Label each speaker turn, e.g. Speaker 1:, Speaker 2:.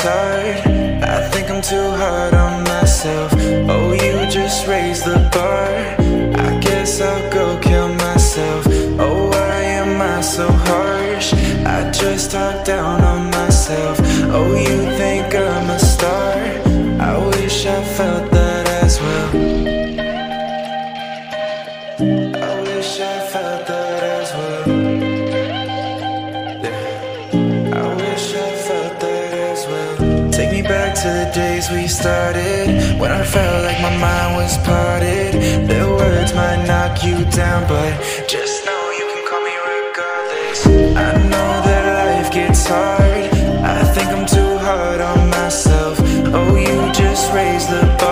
Speaker 1: hard. I think I'm too hard on myself. Oh, you just raised the bar. I guess I'll go kill myself. Oh, why am I so harsh? I just talk down on myself. Oh, you think I'm a star? I wish I felt that as well. I wish I felt that as well. Yeah. I wish I felt that as well. Take me back to the days we started, when I felt like my mind was parted. Their words might knock you down, but just know you can call me regardless. I know that life gets hard. I think I'm too hard on myself. Oh, you just raised the bar.